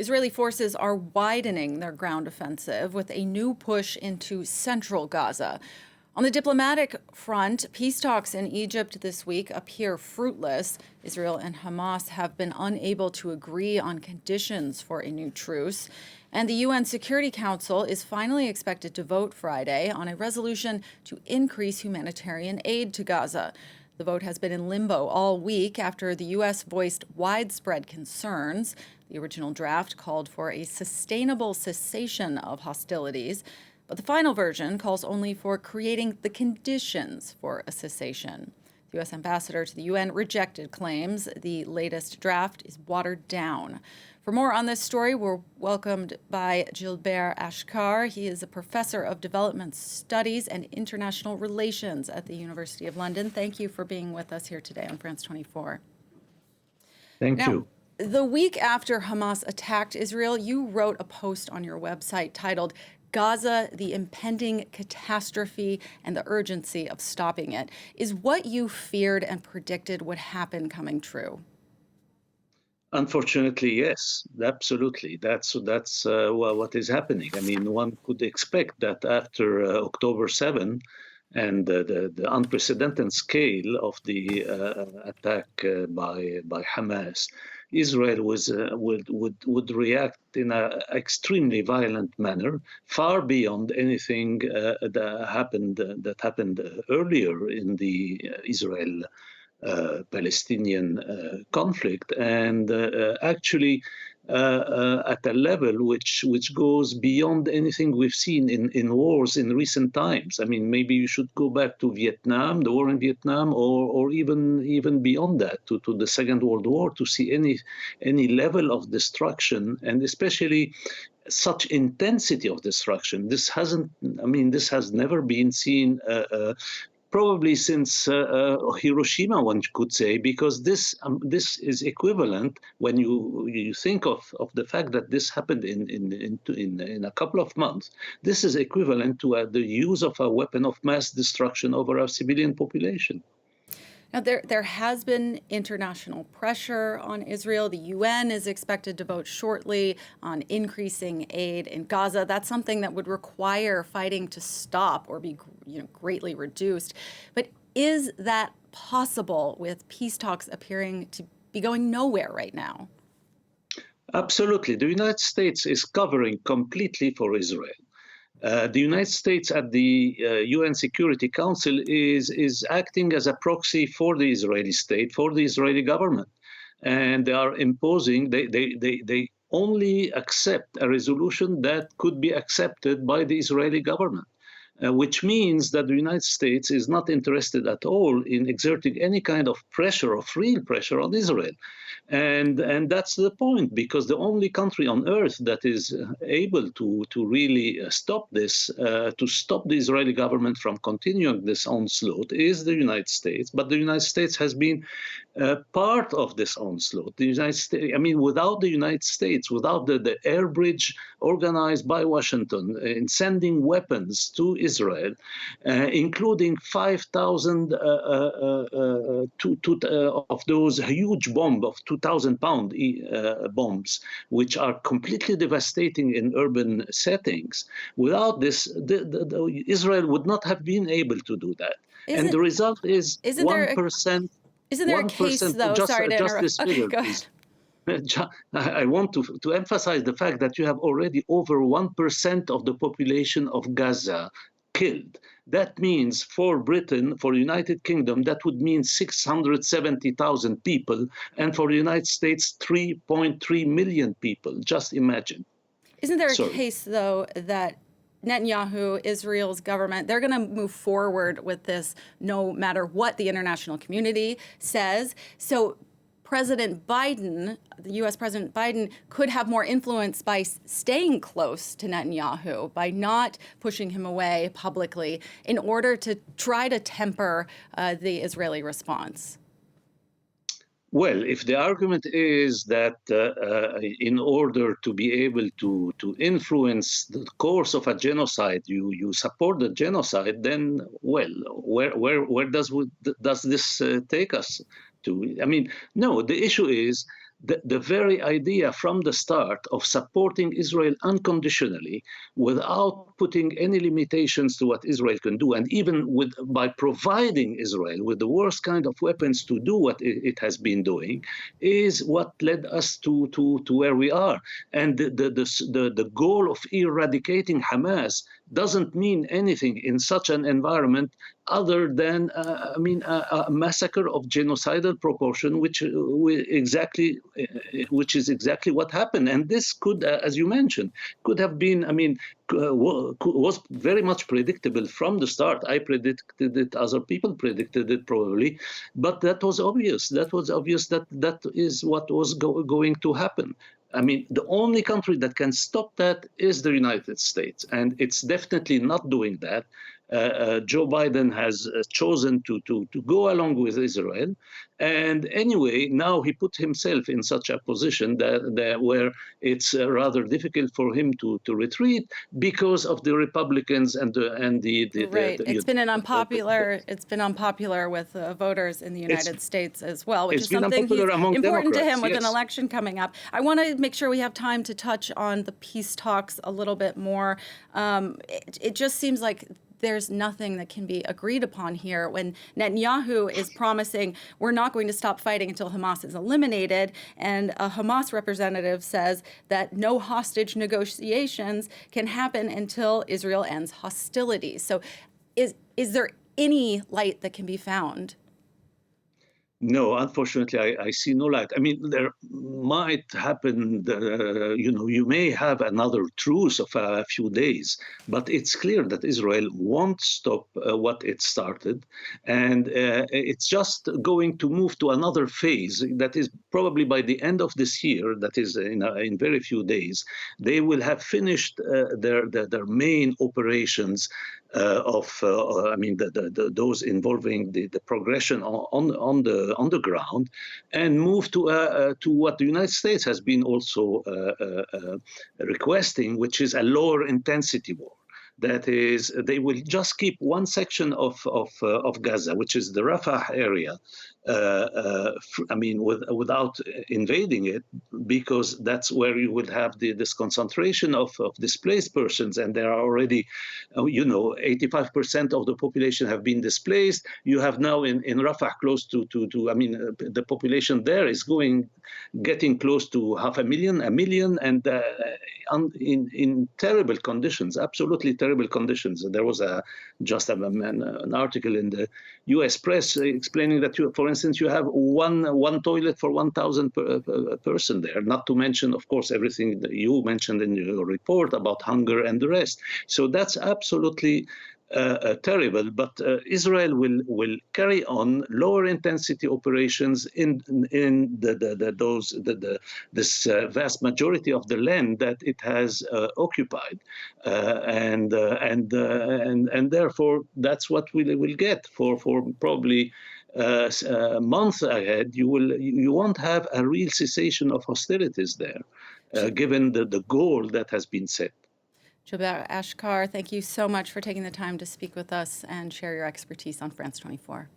Israeli forces are widening their ground offensive with a new push into central Gaza. On the diplomatic front, peace talks in Egypt this week appear fruitless. Israel and Hamas have been unable to agree on conditions for a new truce. And the UN Security Council is finally expected to vote Friday on a resolution to increase humanitarian aid to Gaza. The vote has been in limbo all week after the U.S. voiced widespread concerns. The original draft called for a sustainable cessation of hostilities, but the final version calls only for creating the conditions for a cessation. The U.S. ambassador to the UN rejected claims the latest draft is watered down. For more on this story, we're welcomed by Gilbert Achcar. He is a professor of development studies and international relations at the University of London. Thank you for being with us here today on France 24. Thank you. The week after Hamas attacked Israel, you wrote a post on your website titled Gaza, the Impending Catastrophe and the Urgency of Stopping It. Is what you feared and predicted would happen coming true? Unfortunately, yes, absolutely. That's what is happening. I mean, one could expect that after October 7 and the unprecedented scale of the attack by Hamas, Israel would react in an extremely violent manner, far beyond anything that happened earlier in the Israel-Palestinian conflict, and actually at a level which goes beyond anything we've seen in wars in recent times. I mean, maybe you should go back to Vietnam, the war in Vietnam, or even beyond that, to the Second World War, to see any level of destruction, and especially such intensity of destruction. This has never been seen. Probably since Hiroshima, one could say, because this is equivalent when you think of the fact that this happened in a couple of months. This is equivalent to the use of a weapon of mass destruction over a civilian population. Now, there has been international pressure on Israel. The UN is expected to vote shortly on increasing aid in Gaza. That's something that would require fighting to stop or be greatly reduced. But is that possible with peace talks appearing to be going nowhere right now? Absolutely. The United States is covering completely for Israel. The United States at the UN Security Council is acting as a proxy for the Israeli state, for the Israeli government. And they are imposing, they only accept a resolution that could be accepted by the Israeli government. Which means that the United States is not interested at all in exerting any kind of pressure, of real pressure on Israel. And that's the point, because the only country on earth that is able to really stop this, to stop the Israeli government from continuing this onslaught, is the United States. But the United States has been part of this onslaught. The United States, I mean, without the United States, without the air bridge organized by Washington in sending weapons to Israel, including 5,000 of those huge bombs of 2,000-pound bombs, which are completely devastating in urban settings. Without this, Israel would not have been able to do that. And the result is 1%. Isn't there a case, though? Sorry to interrupt. Okay, go ahead. I want to emphasize the fact that you have already over 1% of the population of Gaza killed. That means for Britain, for the United Kingdom, that would mean 670,000 people, and for the United States, 3.3 million people. Just imagine. Isn't there a case, though, that Netanyahu, Israel's government, they're going to move forward with this no matter what the international community says? So President Biden, the U.S. President Biden, could have more influence by staying close to Netanyahu, by not pushing him away publicly, in order to try to temper the Israeli response. Well, if the argument is that in order to be able to influence the course of a genocide, you support the genocide, then, well, where does this take us to? I mean, no, the issue is the very idea from the start of supporting Israel unconditionally without putting any limitations to what Israel can do, and even by providing Israel with the worst kind of weapons to do what it has been doing, is what led us to where we are. And the goal of eradicating Hamas doesn't mean anything in such an environment other than, a massacre of genocidal proportion, which is exactly what happened. And this could, as you mentioned, could have been, was very much predictable from the start. I predicted it, other people predicted it probably, but that was obvious. That was obvious that is what was going to happen. The only country that can stop that is the United States, and it's definitely not doing that. Joe Biden has chosen to go along with Israel. And anyway, now he put himself in such a position that where it's rather difficult for him to retreat because of the Republicans and the right. It's been unpopular with voters in the United States as well, which is something he's important to him with an election coming up. I want to make sure we have time to touch on the peace talks a little bit more. It just seems like there's nothing that can be agreed upon here when Netanyahu is promising we're not going to stop fighting until Hamas is eliminated, and a Hamas representative says that no hostage negotiations can happen until Israel ends hostilities. So is there any light that can be found? No, unfortunately, I see no light. There might happen, you may have another truce of a few days, but it's clear that Israel won't stop what it started. And it's just going to move to another phase that is probably by the end of this year, that is in very few days, they will have finished their main operations those involving the progression on the ground, and move to what the United States has been also requesting, which is a lower intensity war. That is, they will just keep one section of Gaza, which is the Rafah area, without invading it, because that's where you would have this concentration of displaced persons, and there are already, 85% of the population have been displaced. You have now in Rafah close to the population there is getting close to 500,000, 1 million, and in terrible conditions, absolutely terrible conditions. There was just an article in the U.S. press explaining that, for instance, you have one toilet for 1,000 person there, not to mention, of course, everything that you mentioned in your report about hunger and the rest. So that's absolutely terrible, but Israel will carry on lower intensity operations in this vast majority of the land that it has occupied, and therefore that's what we will get for probably months ahead. You won't have a real cessation of hostilities there, given the goal that has been set. Gilbert Achcar, thank you so much for taking the time to speak with us and share your expertise on France 24.